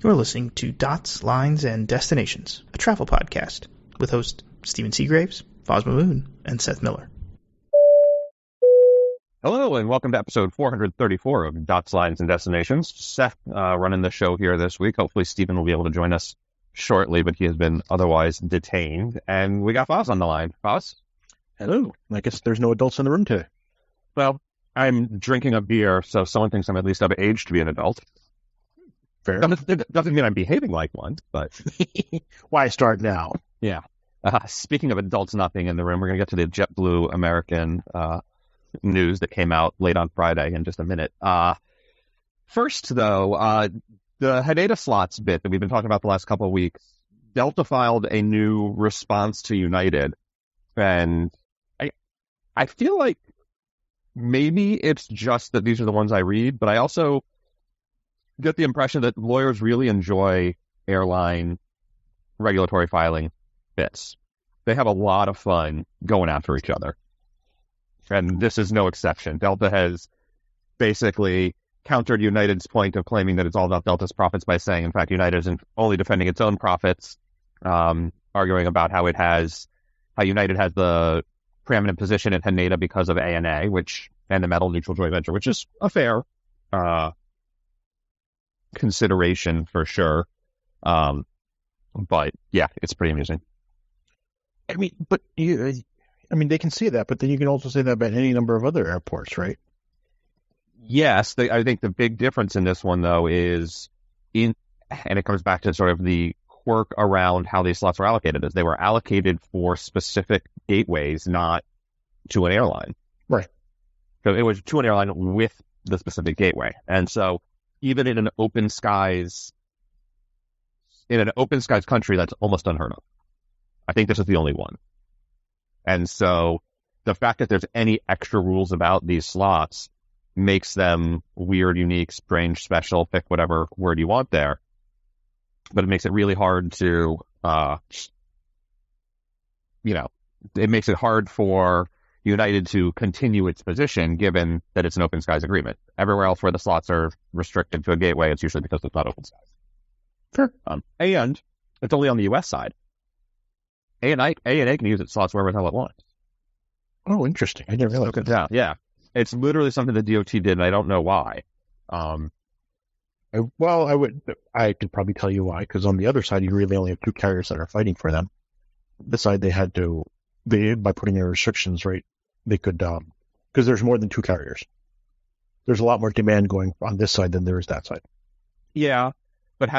You're listening to Dots, Lines, and Destinations, a travel podcast with hosts Stephen Seagraves, Fosma Moon, and Seth Miller. Hello, and welcome to episode 434 of Dots, Lines, and Destinations. Seth running the show here this week. Hopefully Stephen will be able to join us shortly, but he has been otherwise detained. And we got Foz on the line. Foz? Hello. I guess there's no adults in the room today. Well, I'm drinking a beer, so someone thinks I'm at least of age to be an adult. Fair. It doesn't mean I'm behaving like one, but... Why start now? Yeah. Speaking of adults not being in the room, we're going to get to the JetBlue American news that came out late on Friday in just a minute. First, though, the Haneda slots bit that we've been talking about the last couple of weeks, Delta filed a new response to United, and I feel like maybe it's just that these are the ones I read, but I also get the impression that lawyers really enjoy airline regulatory filing bits. They have a lot of fun going after each other. And this is no exception. Delta has basically countered United's point of claiming that it's all about Delta's profits by saying, in fact, United isn't only defending its own profits, arguing about how United has the preeminent position at Haneda because of ANA, and the metal neutral joint venture, which is a fair consideration for sure. But yeah, it's pretty amusing. I mean, they can say that, but then you can also say that about any number of other airports, right? Yes, I think the big difference in this one, though, and it comes back to sort of the quirk around how these slots were allocated, is they were allocated for specific gateways, not to an airline. Right. So it was to an airline with the specific gateway. And so even in an open skies country, that's almost unheard of. I think this is the only one. And so the fact that there's any extra rules about these slots makes them weird, unique, strange, special, pick whatever word you want there. But it makes it really hard to, it makes it hard for United to continue its position given that it's an open skies agreement. Everywhere else where the slots are restricted to a gateway, it's usually because it's not open skies. Sure. And it's only on the U.S. side. ANA can use its slots wherever the hell it wants. Oh, interesting. I didn't realize that. Yeah. It's literally something the DOT did, and I don't know why. I could probably tell you why, because on the other side, you really only have two carriers that are fighting for them. This side, by putting their restrictions, right, they could, because there's more than two carriers. There's a lot more demand going on this side than there is that side. Yeah, but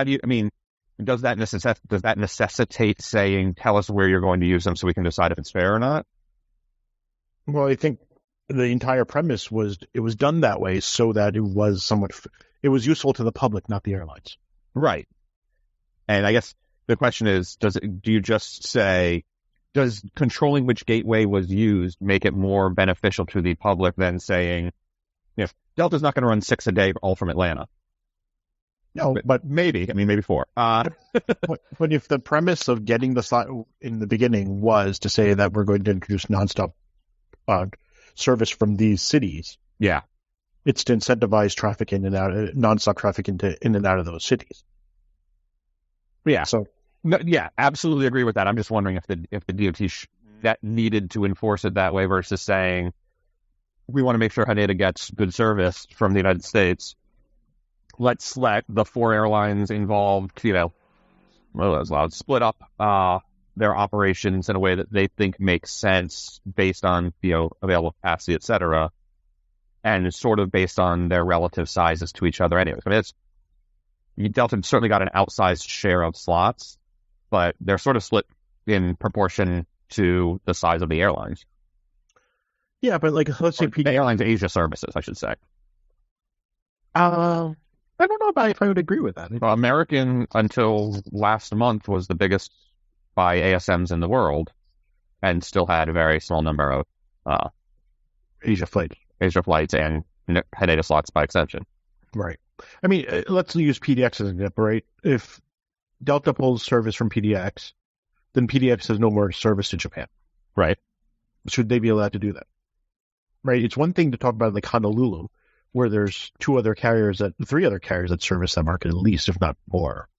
does that necessitate saying, tell us where you're going to use them so we can decide if it's fair or not? Well, I think the entire premise was it was done that way so that it was useful to the public, not the airlines. Right. And I guess the question is, does controlling which gateway was used make it more beneficial to the public than saying, if Delta's not going to run 6 a day all from Atlanta? No, but maybe 4. But if the premise of getting the slot in the beginning was to say that we're going to introduce nonstop service from these cities, yeah, it's to incentivize traffic in and out, nonstop traffic in and out of those cities. Yeah. So, yeah, absolutely agree with that. I'm just wondering if the DOT that needed to enforce it that way versus saying we want to make sure Haneda gets good service from the United States. Let's let the 4 airlines involved, split up their operations in a way that they think makes sense based on available capacity, et cetera, and it's sort of based on their relative sizes to each other. Anyways, Delta certainly got an outsized share of slots, but they're sort of split in proportion to the size of the airlines. Yeah, but let's say the Airlines Asia services, I should say. I don't know if I would agree with that. Well, American, until last month, was the biggest by ASMs in the world, and still had a very small number of Asia flights and Haneda slots by extension. Right. Let's use PDX as an example, right? If Delta pulls service from PDX, then PDX has no more service to Japan. Right. Should they be allowed to do that? Right. It's one thing to talk about Honolulu, where there's three other carriers that service that market at least, if not more.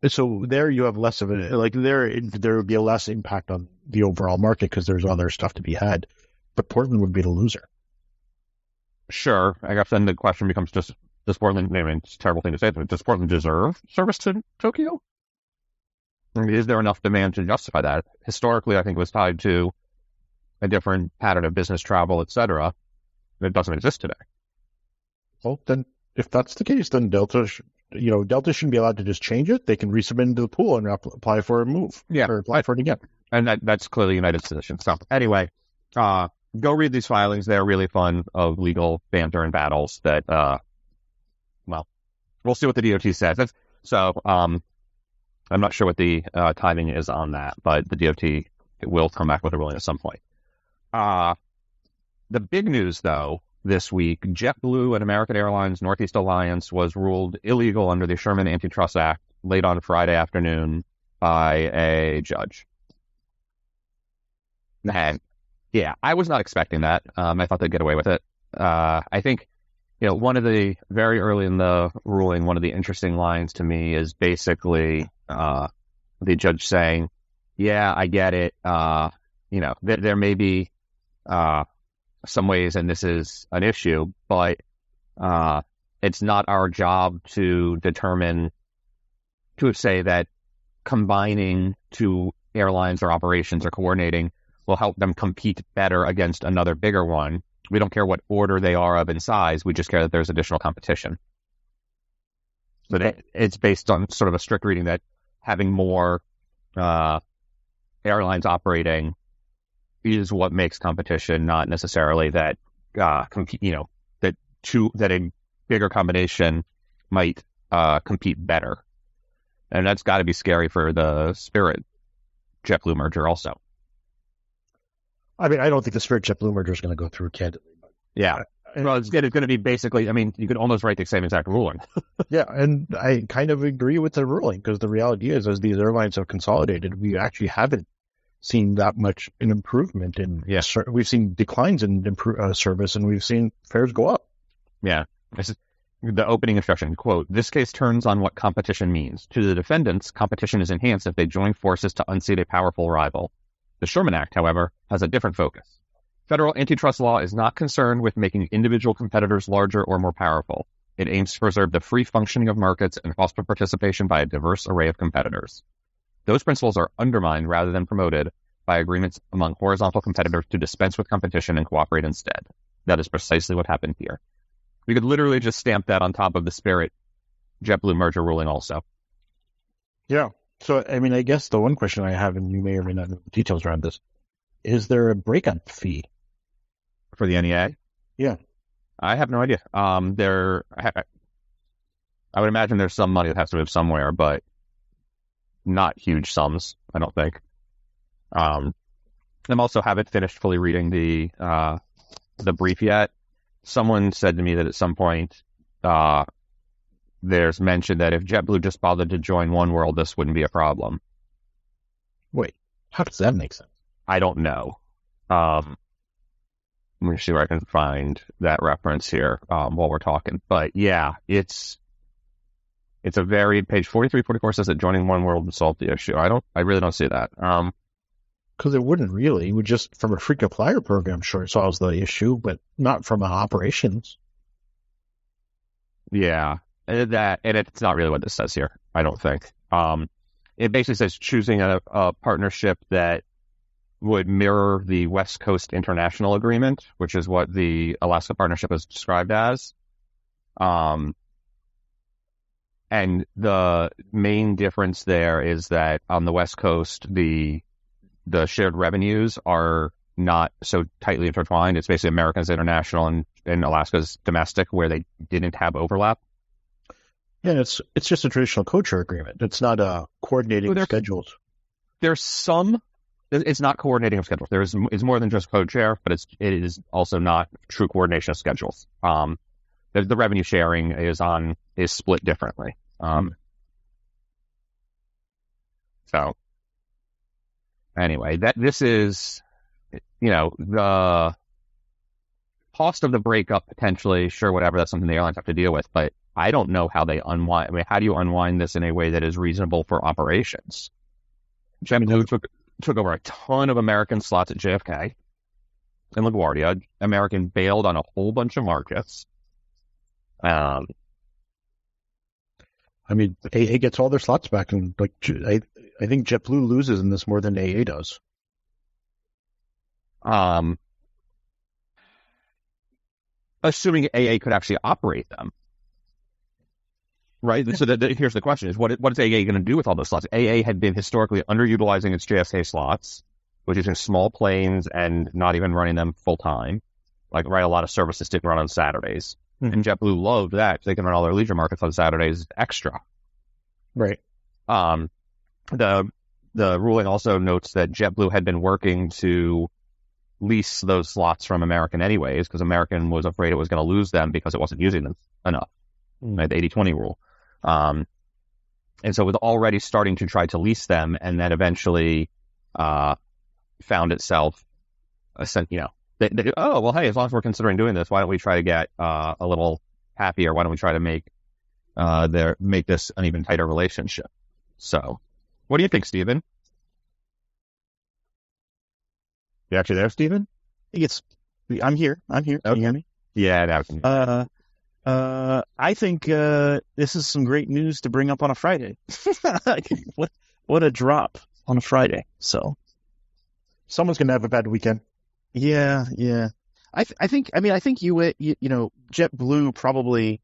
So there you have less of it. Like there would be a less impact on the overall market because there's other stuff to be had. But Portland would be the loser. Sure. I guess then the question becomes just, does Portland, I mean, it's a terrible thing to say, but does Portland deserve service to Tokyo? I mean, is there enough demand to justify that? Historically, I think it was tied to a different pattern of business travel, et cetera. It doesn't exist today. Well, then if that's the case, then Delta shouldn't be allowed to just change it. They can resubmit into the pool and apply for a move. Yeah. Or apply for it again. And that's clearly United's position. So anyway, go read these filings. They're really fun of legal banter and battles that, well, we'll see what the DOT says. I'm not sure what the timing is on that, but the DOT will come back with a ruling at some point. The big news, though, this week, JetBlue and American Airlines Northeast Alliance was ruled illegal under the Sherman Antitrust Act late on Friday afternoon by a judge. And yeah, I was not expecting that. I thought they'd get away with it. I think, one of the very early in the ruling, one of the interesting lines to me is basically the judge saying, yeah, I get it. There may be some ways, and this is an issue, but it's not our job to say that combining two airlines or operations or coordinating will help them compete better against another bigger one. We don't care what order they are of in size. We just care that there's additional competition. But it's based on sort of a strict reading that having more airlines operating is what makes competition, not necessarily that that a bigger combination might compete better. And that's got to be scary for the Spirit JetBlue merger also. I mean, I don't think the Spirit JetBlue merger is going to go through, candidly. Yeah. Well, it's going to be basically, I mean, you could almost write the same exact ruling. Yeah, and I kind of agree with the ruling because the reality is, as these airlines have consolidated, we actually haven't seen that much an improvement in. Yeah. We've seen declines in service, and we've seen fares go up. Yeah. This is the opening instruction, quote, "This case turns on what competition means. To the defendants, competition is enhanced if they join forces to unseat a powerful rival. The Sherman Act, however, has a different focus. Federal antitrust law is not concerned with making individual competitors larger or more powerful. It aims to preserve the free functioning of markets and foster participation by a diverse array of competitors. Those principles are undermined rather than promoted by agreements among horizontal competitors to dispense with competition and cooperate instead. That is precisely what happened here." We could literally just stamp that on top of the Spirit JetBlue merger ruling also. Yeah. So, I mean, I guess the one question I have, and you may or may not know the details around this, is there a breakup fee? For the NEA? Yeah. I have no idea. I would imagine there's some money that has to move somewhere, but not huge sums, I don't think. I also haven't finished fully reading the brief yet. Someone said to me that at some point there's mention that if JetBlue just bothered to join Oneworld, this wouldn't be a problem. Wait, how does that make sense? I don't know. Let me see where I can find that reference here while we're talking. But yeah, it's a very, page 43, 44 says that joining Oneworld would solve the issue. I really don't see that. Because it wouldn't really. It would just, from a frequent flyer program, sure, it solves the issue, but not from operations. Yeah, and it's not really what this says here, I don't think. It basically says choosing a partnership that would mirror the West Coast International Agreement, which is what the Alaska partnership is described as. And the main difference there is that on the West Coast, the shared revenues are not so tightly intertwined. It's basically America's international and Alaska's domestic, where they didn't have overlap. Yeah, and it's just a traditional codeshare agreement. It's not coordinating schedules. There's some. It's not coordinating of schedules. It's more than just codeshare, but it is also not true coordination of schedules. The revenue sharing is split differently. So anyway, this is, the cost of the breakup, potentially, sure, whatever, that's something the airlines have to deal with, but I don't know how they unwind. I mean, how do you unwind this in a way that is reasonable for operations? JetBlue took over a ton of American slots at JFK and LaGuardia. American bailed on a whole bunch of markets. I mean, AA gets all their slots back, and like I think JetBlue loses in this more than AA does. Assuming AA could actually operate them, right? So here's the question: is what is AA going to do with all those slots? AA had been historically underutilizing its JFK slots, which is in small planes and not even running them full time. Like, right, a lot of services didn't run on Saturdays. And JetBlue loved that. They can run all their leisure markets on Saturdays extra. Right. The ruling also notes that JetBlue had been working to lease those slots from American anyways, because American was afraid it was going to lose them because it wasn't using them enough. Right, the 80-20 rule. And so it was already starting to try to lease them, and then eventually found itself, oh, well, hey, as long as we're considering doing this, why don't we try to get a little happier? Why don't we try to make this an even tighter relationship? So, what do you think, Stephen? You actually there, Stephen? I'm here. Okay. Can you hear me? Yeah, now can you. I think this is some great news to bring up on a Friday. What a drop on a Friday. So Someone's going to have a bad weekend. yeah. I think JetBlue probably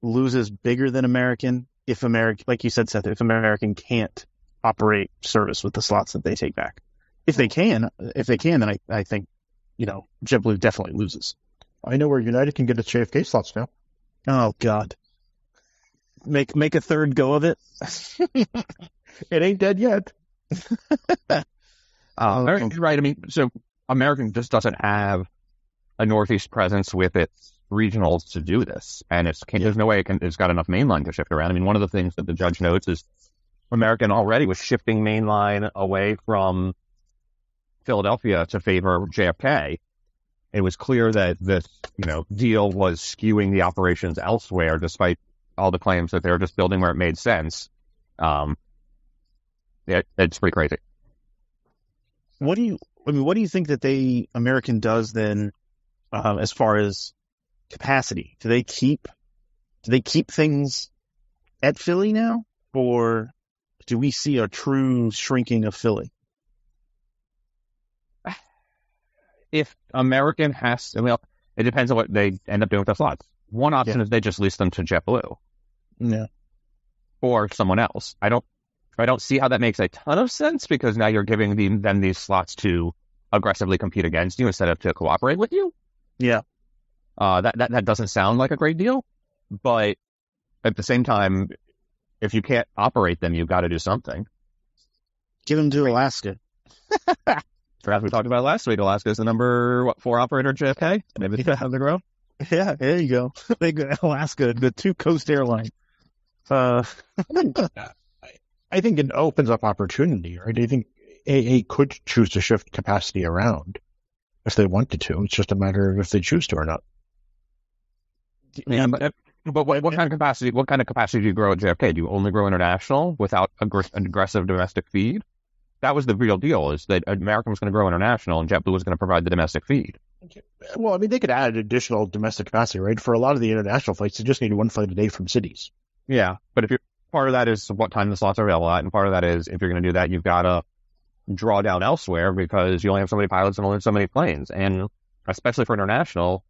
loses bigger than American if like you said, Seth, if American can't operate service with the slots that they take back. If they can, then I think, JetBlue definitely loses. I know where United can get its JFK slots now. Oh God. Make a third go of it. It ain't dead yet. Right. I mean, so American just doesn't have a Northeast presence with its regionals to do this, and there's no way it's got enough mainline to shift around. I mean, one of the things that the judge notes is American already was shifting mainline away from Philadelphia to favor JFK. It was clear that this, deal was skewing the operations elsewhere, despite all the claims that they were just building where it made sense. It's pretty crazy. What do you think that American does then, as far as capacity? Do they keep things at Philly now, or do we see a true shrinking of Philly? If American it depends on what they end up doing with the slots. One option is they just lease them to JetBlue. Yeah. Or someone else. I don't see how that makes a ton of sense, because now you're giving them these slots to aggressively compete against you instead of to cooperate with you. Yeah. That doesn't sound like a great deal, but at the same time, if you can't operate them, you've got to do something. Give them to Alaska. Perhaps we talked about last week. Alaska is the number 4 operator at JFK. Maybe it's how they grow. Yeah, there you go. They go Alaska, the 2 coast airline. I think it opens up opportunity, right? I think AA could choose to shift capacity around if they wanted to. It's just a matter of if they choose to or not. Yeah, but what kind of capacity? What kind of capacity do you grow at JFK? Do you only grow international without an aggressive domestic feed? That was the real deal: is that American was going to grow international, and JetBlue was going to provide the domestic feed. Well, I mean, they could add additional domestic capacity, right? For a lot of the international flights, they just need 1 flight a day from cities. Yeah, but if part of that is what time the slots are available at, and part of that is if you're going to do that, you've got to draw down elsewhere because you only have so many pilots and only so many planes, and especially for international,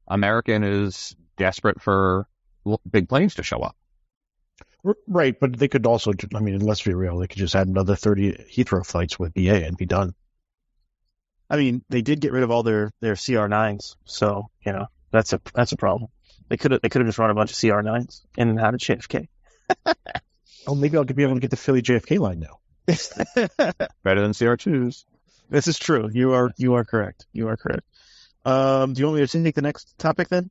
American is desperate for big planes to show up. Right, but they could also, I mean, let's be real, they could just add another 30 Heathrow flights with BA and be done. I mean, they did get rid of all their CR9s, so, that's a problem. They could have just run a bunch of CR9s in and out of JFK. Oh, maybe I'll be able to get the Philly JFK line now. Better than CR2s. This is true. You are correct. You are correct. Do you want me to take the next topic then?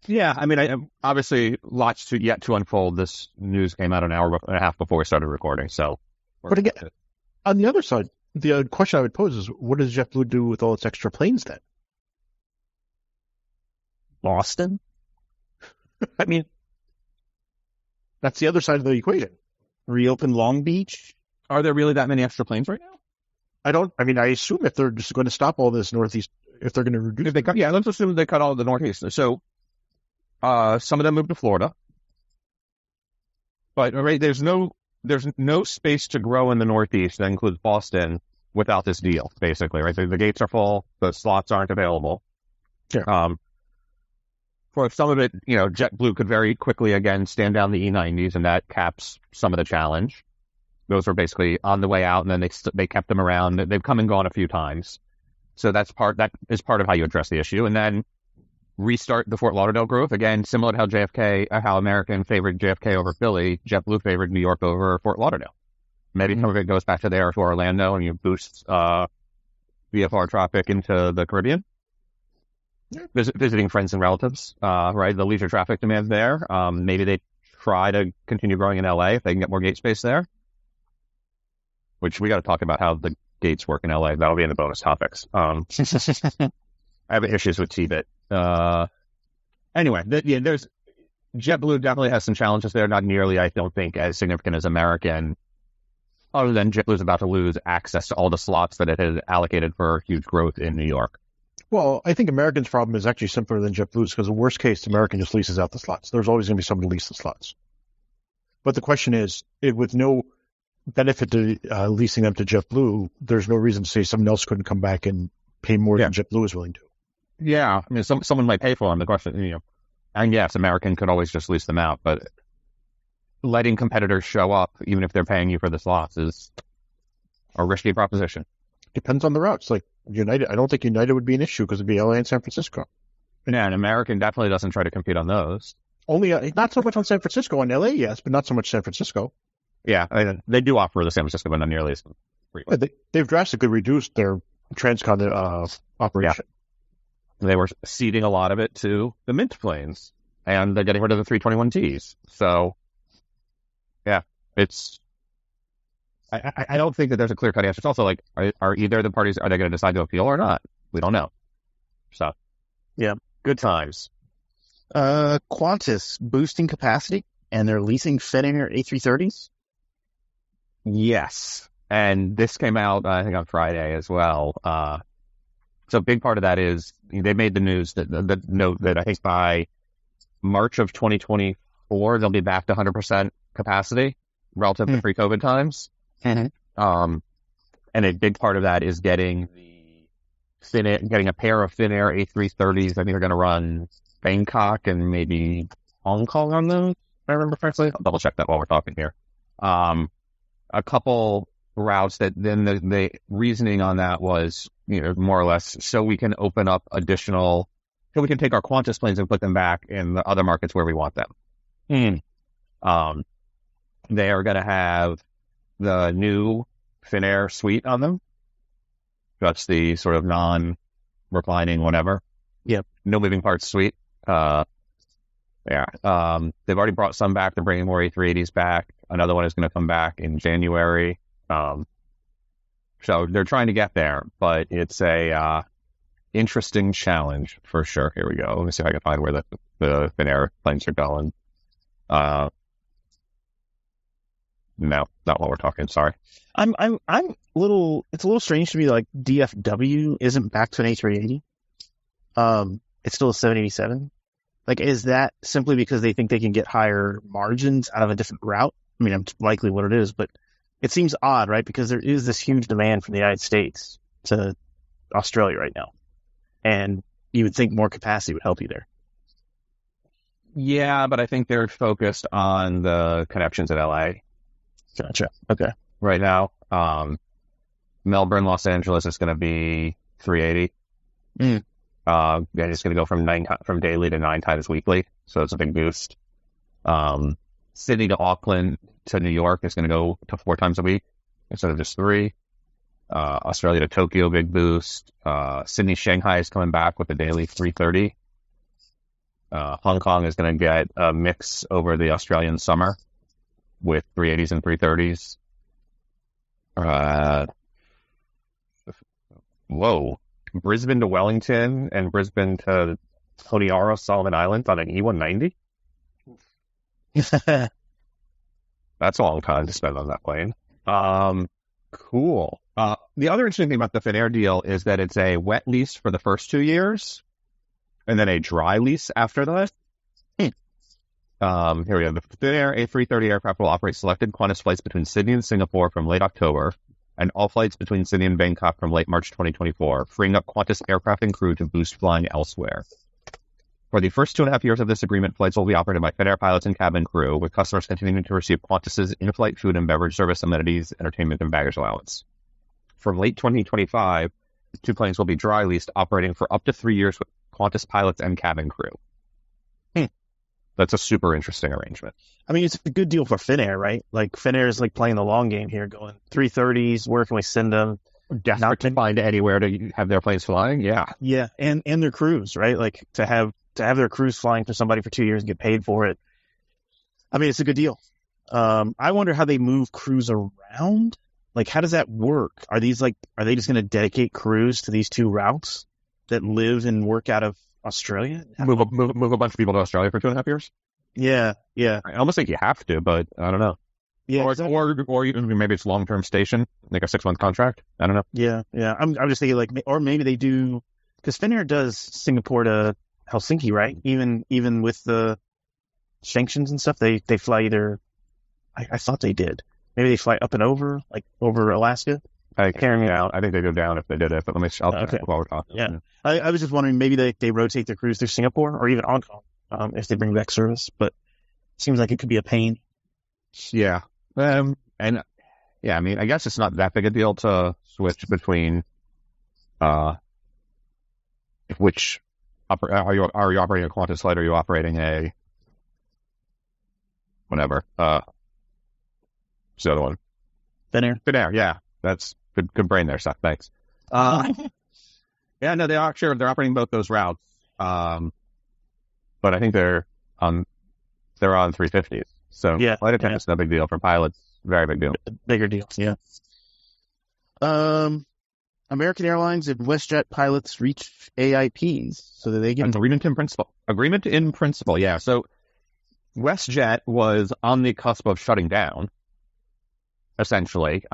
Yeah, I mean, obviously, lots yet to unfold. This news came out an hour and a half before we started recording, so. But again, on the other side, the question I would pose is, what does JetBlue do with all its extra planes then? Boston? I mean, that's the other side of the equation. Reopen Long Beach? Are there really that many extra planes right now? I assume if they're just going to stop all this Northeast, if they're going to reduce, Let's assume they cut all of the Northeast. So, some of them moved to Florida, but right, there's no space to grow in the Northeast that includes Boston without this deal. Basically, right? The gates are full, the slots aren't available. Yeah. For some of it, JetBlue could very quickly again stand down the E90s, and that caps some of the challenge. Those were basically on the way out, and then they kept them around. They've come and gone a few times. So that is part of how you address the issue. And then restart the Fort Lauderdale growth. Again, similar to how American favored JFK over Philly, JetBlue favored New York over Fort Lauderdale. Maybe some of it goes back to there to Orlando, and you boost VFR traffic into the Caribbean. Visiting friends and relatives, right? The leisure traffic demand there. Maybe they try to continue growing in LA if they can get more gate space there. Which we got to talk about how the gates work in LA. That'll be in the bonus topics. I have issues with T-Bit. Anyway, there's JetBlue definitely has some challenges there. Not nearly, I don't think, as significant as American. Other than JetBlue's about to lose access to all the slots that it had allocated for huge growth in New York. Well, I think American's problem is actually simpler than JetBlue's because the worst case, American just leases out the slots. There's always going to be someone to lease the slots. But the question is, with no benefit to leasing them to JetBlue, there's no reason to say someone else couldn't come back and pay more than JetBlue is willing to. Yeah, I mean, someone might pay for them. The question, and yes, American could always just lease them out, but letting competitors show up, even if they're paying you for the slots, is a risky proposition. Depends on the routes. Like United, I don't think United would be an issue because it'd be LA and San Francisco. Yeah, and American definitely doesn't try to compete on those. Only not so much on San Francisco. On LA, yes, but not so much San Francisco. Yeah, I mean, they do offer the San Francisco, but not nearly as frequently. They've drastically reduced their transcon operation. Yeah. They were ceding a lot of it to the Mint planes, and they're getting rid of the 321Ts. So, yeah, it's. I don't think that there's a clear-cut answer. It's also like, are either of the parties, are they going to decide to appeal or not? We don't know. So, yeah, good times. Qantas boosting capacity, and they're leasing Finnair A330s? Yes. And this came out, I think, on Friday as well. So a big part of that is they made the news that note that I think by March of 2024, they'll be back to 100% capacity relative to pre-COVID times. Mm-hmm. And a big part of that is getting a pair of Finnair A330s. I think they're going to run Bangkok and maybe Hong Kong on those, if I remember correctly. I'll double check that while we're talking here. A couple routes that then the reasoning on that was, more or less, so we can open up so we can take our Qantas planes and put them back in the other markets where we want them. They are going to have the new Finnair suite on them. That's the sort of non-reclining whatever. Yep. No moving parts suite. Yeah. They've already brought some back. They're bringing more A380s back. Another one is going to come back in January. So they're trying to get there, but it's a interesting challenge for sure. Here we go. Let me see if I can find where the Finnair planes are going. No, not while we're talking. Sorry. It's a little strange to me. Like DFW isn't back to an A380. It's still a 787. Like, is that simply because they think they can get higher margins out of a different route? I mean, it's likely what it is, but it seems odd, right? Because there is this huge demand from the United States to Australia right now. And you would think more capacity would help you there. Yeah, but I think they're focused on the connections at LA. Gotcha. Okay. Right now. Melbourne, Los Angeles is going to be 380. And it's going to go from daily to 9 times weekly. So it's a big boost. Sydney to Auckland to New York is going to go to 4 times a week instead of just 3. Australia to Tokyo, big boost. Sydney, Shanghai is coming back with a daily 330. Hong Kong is going to get a mix over the Australian summer with 380s and 330s. Brisbane to Wellington and Brisbane to Honiara, Solomon Islands on an E190. That's a long time to spend on that plane. Cool. The other interesting thing about the Finnair deal is that it's a wet lease for the first 2 years, and then a dry lease after that. Here we have the Finnair A330 aircraft will operate selected Qantas flights between Sydney and Singapore from late October, and all flights between Sydney and Bangkok from late March 2024, freeing up Qantas aircraft and crew to boost flying elsewhere. For the first 2.5 years of this agreement, flights will be operated by Finnair pilots and cabin crew, with customers continuing to receive Qantas's in-flight food and beverage service, amenities, entertainment, and baggage allowance. From late 2025, the 2 planes will be dry leased, operating for up to 3 years with Qantas pilots and cabin crew. That's a super interesting arrangement. I mean, it's a good deal for Finnair, right? Like, Finnair is like playing the long game here, going 330s, where can we send them? Desperate to find anywhere to have their planes flying, yeah. Yeah, and their crews, right? Like, to have their crews flying for somebody for 2 years and get paid for it. I mean, it's a good deal. I wonder how they move crews around. Like, how does that work? Are they just going to dedicate crews to these 2 routes that live and work out of Australia? Move a bunch of people to Australia for 2.5 years? Yeah. I almost think you have to, but I don't know. Yeah, or even maybe it's long-term station, like a 6-month contract. I don't know. Yeah. I'm just thinking like, or maybe they do, because Finnair does Singapore to Helsinki, right? Even with the sanctions and stuff, they fly either. I thought they did. Maybe they fly up and over, like over Alaska. I can't down. I think they go down if they did it, but let me. I'll check while we're talking. Yeah. I was just wondering, maybe they rotate their crews through Singapore or even Hong Kong if they bring back service, but it seems like it could be a pain. Yeah. And yeah, I mean, I guess it's not that big a deal to switch between which are you operating a Qantas flight or are you operating a whatever what's the other one? Finnair, yeah. That's good brain there, Seth. Thanks. Yeah, no, they're operating both those routes. But I think they're on 350s. So yeah, flight attendants, no big deal. For pilots, very big deal. Bigger deal, yeah. American Airlines and WestJet pilots reach AIPs so that they get agreement in principle. Agreement in principle, yeah. So WestJet was on the cusp of shutting down, essentially.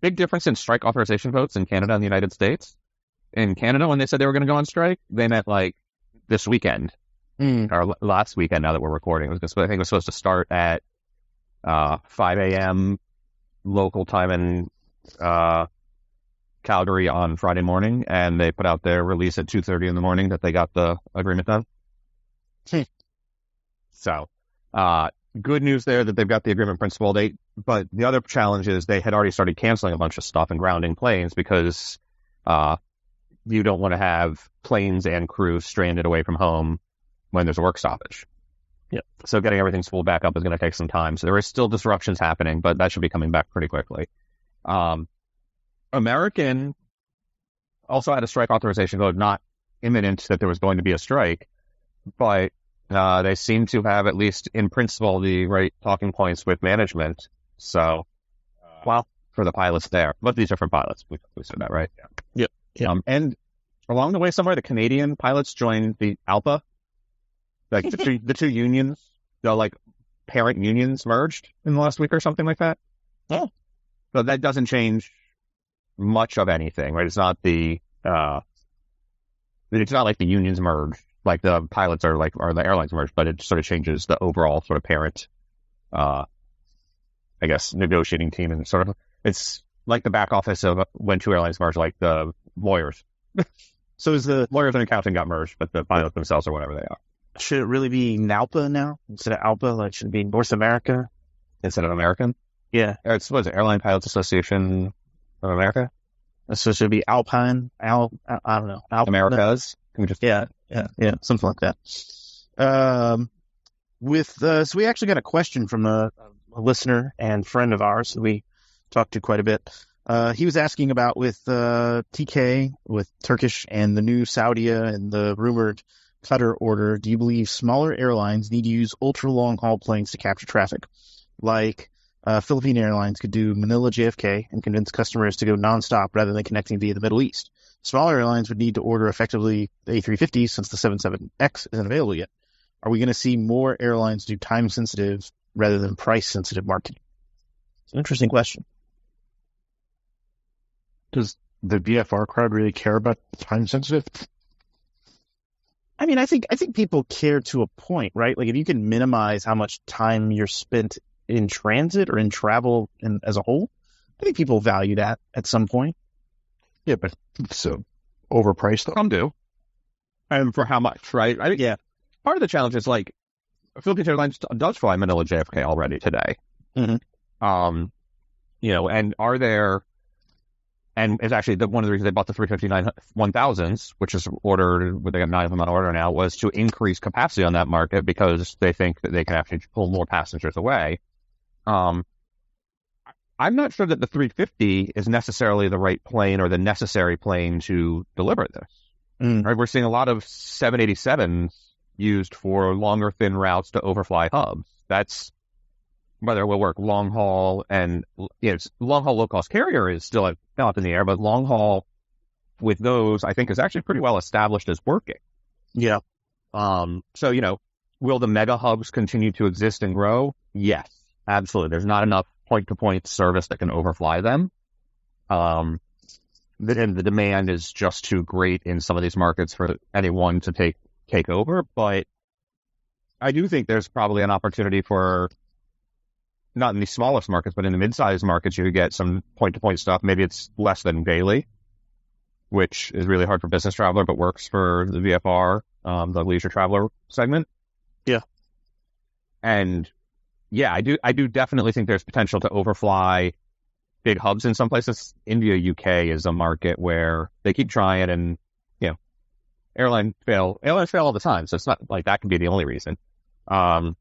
Big difference in strike authorization votes in Canada and the United States. In Canada, when they said they were going to go on strike, they meant like this weekend. Or last weekend, now that we're recording. I think it was supposed to start at 5 a.m. local time in Calgary on Friday morning, and they put out their release at 2:30 in the morning that they got the agreement done. So, good news there that they've got the agreement principle date, but the other challenge is they had already started canceling a bunch of stuff and grounding planes because you don't want to have planes and crew stranded away from home when there's a work stoppage. Yep. So getting everything spooled back up is going to take some time. So there is still disruptions happening, but that should be coming back pretty quickly. American also had a strike authorization vote, not imminent that there was going to be a strike, but they seem to have, at least in principle, the right talking points with management. So, for the pilots there. But these are for pilots. We said that, right? Yeah. Yep. And along the way somewhere, the Canadian pilots joined the ALPA. Like the two unions, the parent unions merged in the last week or something like that. Oh. So that doesn't change much of anything, right? It's not like the unions merge, like the pilots or the airlines merge, but it sort of changes the overall sort of parent, I guess, negotiating team, and sort of it's like the back office of when 2 airlines merge, like the lawyers. So is the lawyers and accounting got merged, but the pilots themselves are whatever they are. Should it really be NALPA now instead of ALPA? Like, should it be North America instead of American? Yeah. It's Airline Pilots Association of America. So should it be Alpine? I don't know. Americas. Can we just yeah, something like that. So we actually got a question from a listener and friend of ours that we talked to quite a bit. He was asking about with TK, with Turkish and the new Saudia and the rumored Qatar order, do you believe smaller airlines need to use ultra-long haul planes to capture traffic? Like Philippine Airlines could do Manila JFK and convince customers to go nonstop rather than connecting via the Middle East. Smaller airlines would need to order effectively the A350 since the 77X isn't available yet. Are we going to see more airlines do time-sensitive rather than price-sensitive marketing? It's an interesting question. Does the VFR crowd really care about time sensitive? I mean, I think people care to a point, right? Like if you can minimize how much time you're spent in transit or in travel as a whole, I think people value that at some point. Yeah, but so overpriced though. Some do. And for how much, right? I think, Yeah. part of the challenge is like Philippine Airlines does fly Manila JFK already today. Mm-hmm. And are there, and it's actually one of the reasons they bought the 350-1000s, which is ordered, they got 9 of them on order now, was to increase capacity on that market because they think that they can actually pull more passengers away. I'm not sure that the 350 is necessarily the right plane or the necessary plane to deliver this. Right? We're seeing a lot of 787s used for longer, thin routes to overfly hubs. That's whether it will work long haul and long haul low cost carrier is still up in the air, but long haul with those I think is actually pretty well established as working. Yeah. So will the mega hubs continue to exist and grow? Yes, absolutely. There's not enough point to point service that can overfly them. And the demand is just too great in some of these markets for anyone to take over. But I do think there's probably an opportunity for, not in the smallest markets, but in the mid-sized markets, you could get some point-to-point stuff. Maybe it's less than daily, which is really hard for business traveler, but works for the VFR, the leisure traveler segment. Yeah. And yeah, I do definitely think there's potential to overfly big hubs in some places. India, UK is a market where they keep trying and, airlines fail all the time. So it's not like that can be the only reason. But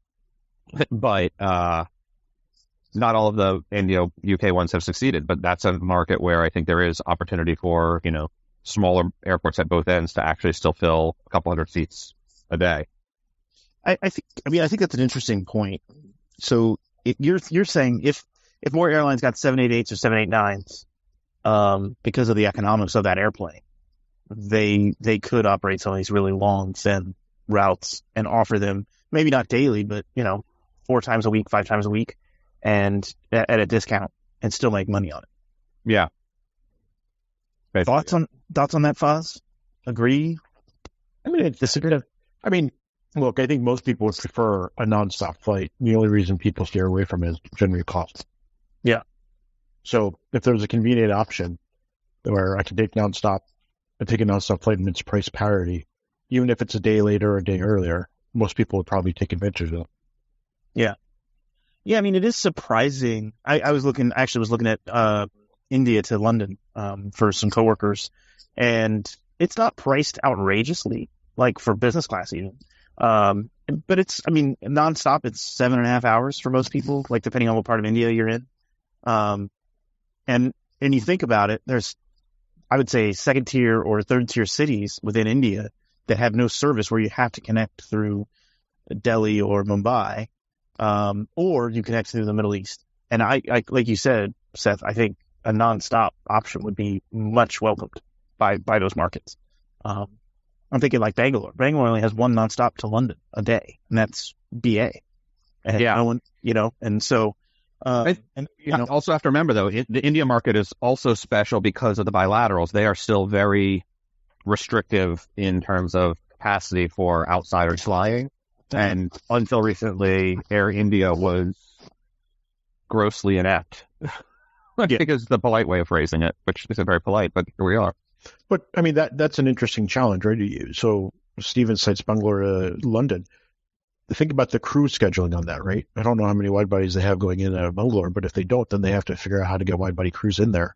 not all of the India, UK ones have succeeded, but that's a market where I think there is opportunity for, smaller airports at both ends to actually still fill a couple hundred seats a day. I think that's an interesting point. So if you're saying if more airlines got 788s or 789s, because of the economics of that airplane, they could operate some of these really long, thin routes and offer them maybe not daily, but 4 times a week, 5 times a week, and at a discount, and still make money on it. Yeah. Basically. Thoughts on that, Foz? Agree? Disagree? Look, I think most people would prefer a nonstop flight. The only reason people steer away from it is generally cost. Yeah. So if there's a convenient option where I can take a nonstop flight and it's price parity, even if it's a day later or a day earlier, most people would probably take advantage of it. Yeah. Yeah, it is surprising. I was looking at India to London for some coworkers, and it's not priced outrageously, like for business class even. But it's, nonstop, it's 7.5 hours for most people, like depending on what part of India you're in. And you think about it, there's, I would say, 2nd tier or 3rd tier cities within India that have no service where you have to connect through Delhi or Mumbai, or you connect through the Middle East. And I like you said, Seth, I think a nonstop option would be much welcomed by those markets. I'm thinking like Bangalore. Bangalore only has one nonstop to London a day, and that's BA. And yeah. No one, and so, also have to remember though, the India market is also special because of the bilaterals. They are still very restrictive in terms of capacity for outsiders flying. And until recently, Air India was grossly inept. I think is the polite way of phrasing it, which isn't very polite, but here we are. But that's an interesting challenge, right? So Steven cites Bangalore, London. Think about the crew scheduling on that, right? I don't know how many wide bodies they have going in and out of Bangalore, but if they don't, then they have to figure out how to get wide body crews in there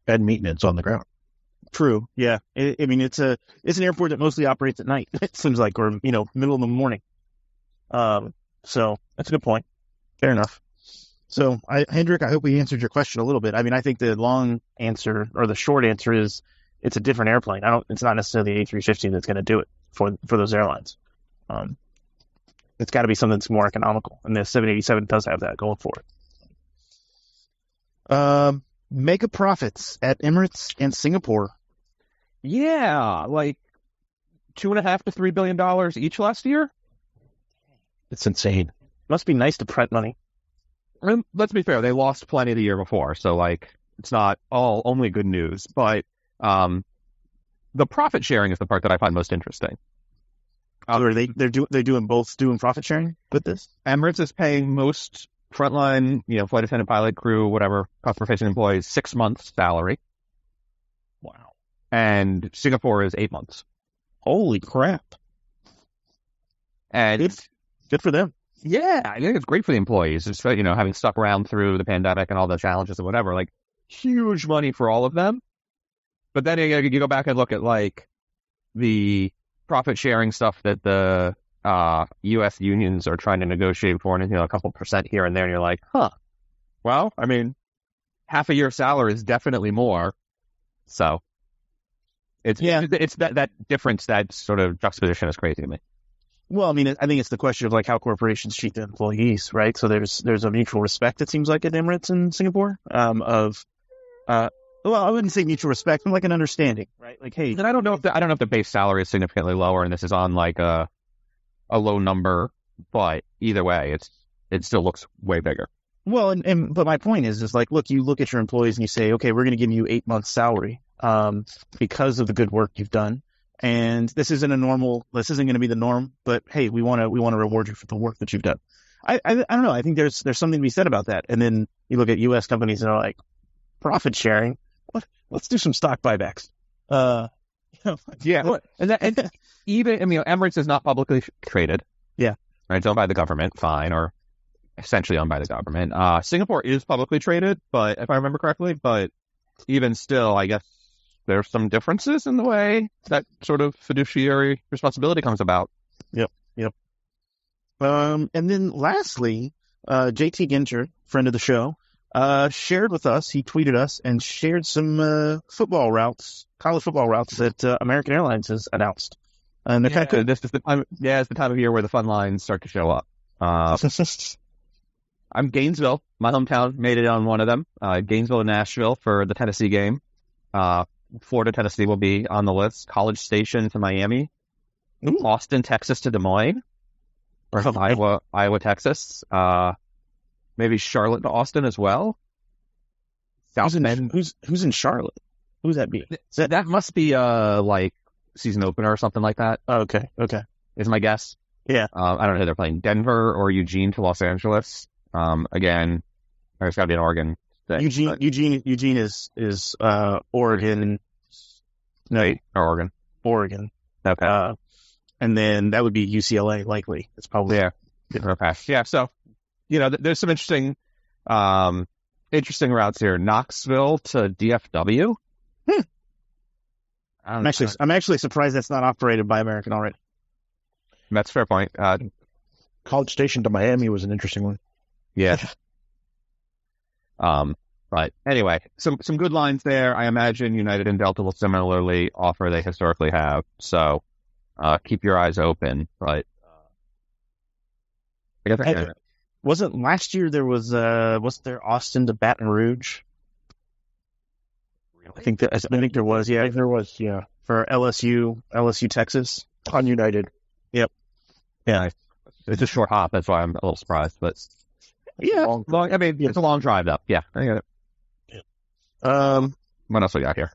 and maintenance on the ground. True. Yeah. It's an airport that mostly operates at night. It seems like, or middle of the morning. So that's a good point. Fair enough. So Hendrik, I hope we answered your question a little bit. I think the long answer or the short answer is it's a different airplane. It's not necessarily the A350 that's going to do it for those airlines. It's got to be something that's more economical, and the 787 does have that going for it. Mega profits at Emirates and Singapore. Yeah, like $2.5 to $3 billion each last year. It's insane. Must be nice to print money. And let's be fair, they lost plenty the year before, so like it's not all only good news. But the profit sharing is the part that I find most interesting. So are they're doing profit sharing with this? Emirates is paying most frontline, flight attendant, pilot, crew, whatever, customer-facing employees 6 months salary. Wow. And Singapore is 8 months. Holy crap. And good for them. Yeah, I think it's great for the employees. It's, having stuck around through the pandemic and all the challenges and whatever, like huge money for all of them. But then you go back and look at like the profit sharing stuff that the U.S. unions are trying to negotiate for, and a couple percent here and there, and you're like, well, I mean, half a year's salary is definitely more. So it's that difference, that sort of juxtaposition is crazy to me. Well, I mean, I think it's the question of like how corporations treat their employees, right? So there's a mutual respect, it seems like, at Emirates and Singapore, well, I wouldn't say mutual respect, but like an understanding, right? Like, hey, and I don't know if the base salary is significantly lower, and this is on like a low number, but either way, it still looks way bigger. Well, but my point is like, look, you look at your employees and you say, okay, we're going to give you 8 months salary, because of the good work you've done. And this isn't going to be the norm, but hey, we want to reward you for the work that you've done. I don't know. I think there's something to be said about that. And then you look at U.S. companies and are like, profit sharing. Let's do some stock buybacks. Yeah. And even, Emirates is not publicly traded. Yeah. Right. It's owned by the government. Fine. Or essentially owned by the government. Singapore is publicly traded, but if I remember correctly, but even still, I guess there's some differences in the way that sort of fiduciary responsibility comes about. Yep. And then lastly, JT Ginter, friend of the show, shared with us, he tweeted us and shared some college football routes that American Airlines has announced. And they're kind of cool. This is the time, it's the time of year where the fun lines start to show up. I'm Gainesville, my hometown, made it on one of them. Gainesville and Nashville for the Tennessee game. Florida, Tennessee will be on the list. College Station to Miami. Ooh. Austin, Texas to Des Moines. Or Iowa, Texas. Maybe Charlotte to Austin as well. Who's in Charlotte? Who's that be? That must be like season opener or something like that. Oh, okay. Is my guess. Yeah. I don't know. They're playing Denver or Eugene to Los Angeles. Again, there's got to be an Oregon thing. Eugene is Oregon. No, or Oregon. Oregon. Okay. And then that would be UCLA likely. It's probably Okay. Yeah. So, there's some interesting routes here. Knoxville to DFW. I'm actually surprised that's not operated by American already. That's a fair point. College Station to Miami was an interesting one. Yeah. But anyway, some good lines there. I imagine United and Delta will similarly offer they historically have. So keep your eyes open. But I guess wasn't last year there wasn't there Austin to Baton Rouge? Really? I think there was. Yeah, there was. Yeah, for LSU Texas on United. Yep. Yeah, it's a short hop. That's why I'm a little surprised. But yeah, it's a long drive up. Yeah, I get it. What else we got here?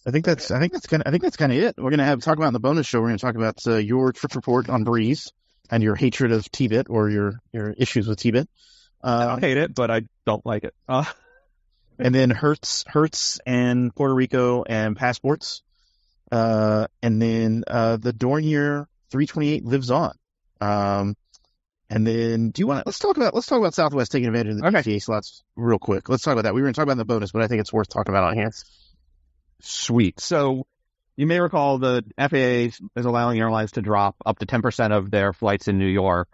I think that's kind of it. We're gonna talk about in the bonus show. We're gonna talk about your trip report on Breeze and your hatred of T-Bit or your issues with T-Bit. I don't hate it, but I don't like it. And then Hertz and Puerto Rico and passports. And then the Dornier 328 lives on. And then let's talk about Southwest taking advantage of the PTA slots real quick. Let's talk about that. We were going to talk about in the bonus, but I think it's worth talking about on here. Sweet. So you may recall the FAA is allowing airlines to drop up to 10% of their flights in New York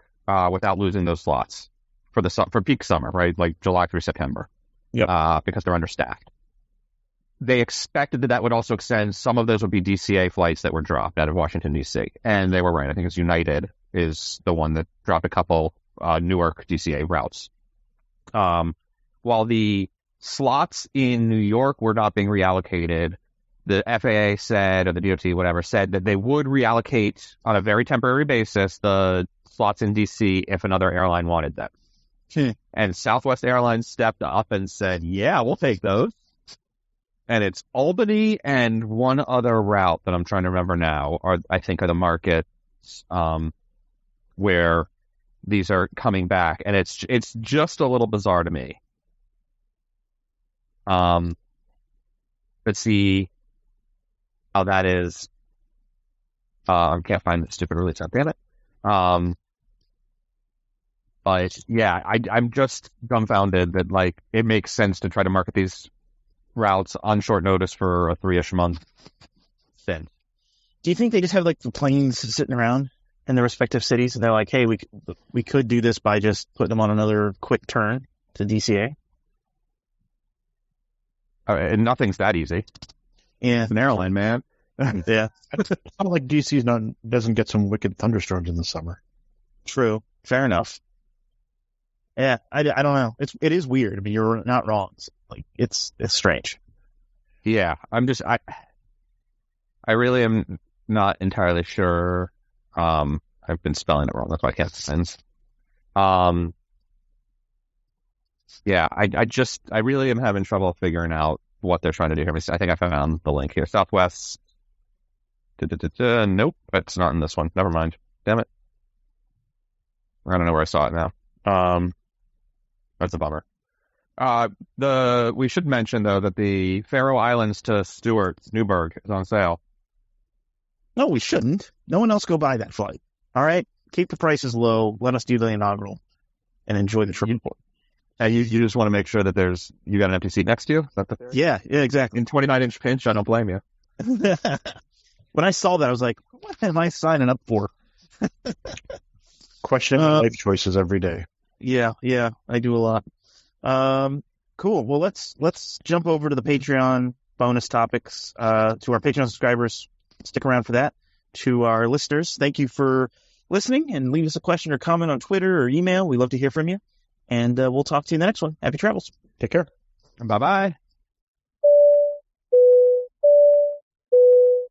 without losing those slots for peak summer, right? Like July through September. Yep. Because they're understaffed. They expected that would also extend. Some of those would be DCA flights that were dropped out of Washington, D.C. And they were right. I think it's United is the one that dropped a couple Newark DCA routes. While the slots in New York were not being reallocated. The FAA said, or the DOT, whatever, said that they would reallocate on a very temporary basis the slots in DC if another airline wanted them. And Southwest Airlines stepped up and said, yeah, we'll take those. And it's Albany and one other route that I'm trying to remember now, I think are the markets where these are coming back. And it's just a little bizarre to me. Let's see how that is. I can't find the stupid release. Damn it. But yeah, I'm just dumbfounded that like it makes sense to try to market these routes on short notice for a 3-ish month stint. Do you think they just have like the planes sitting around in their respective cities and they're like, hey, we could do this by just putting them on another quick turn to DCA? And nothing's that easy. Yeah, It's an airline, man. yeah, It's not like DC doesn't get some wicked thunderstorms in the summer. true, fair enough. Yeah, I don't know. It is weird. I mean, you're not wrong. It's strange. Yeah, I really am not entirely sure. I've been spelling it wrong. That's why I can't sense. Yeah, I really am having trouble figuring out what they're trying to do here. I think I found the link here. Southwest. Nope, it's not in this one. Never mind. Damn it. I don't know where I saw it now. That's a bummer. We should mention though that the Faroe Islands to Stewart Newburgh is on sale. No, we shouldn't. No one else go buy that flight. All right, keep the prices low. Let us do the inaugural and enjoy the trip. You just want to make sure that you got an empty seat next to you? Is that the theory? Yeah, exactly. In 29-inch pinch, I don't blame you. When I saw that, I was like, what am I signing up for? Questioning life choices every day. Yeah, I do a lot. Cool. Well, let's jump over to the Patreon bonus topics. To our Patreon subscribers, stick around for that. To our listeners, thank you for listening, and leave us a question or comment on Twitter or email. We love to hear from you, and we'll talk to you in the next one. Happy travels. Take care. Bye-bye.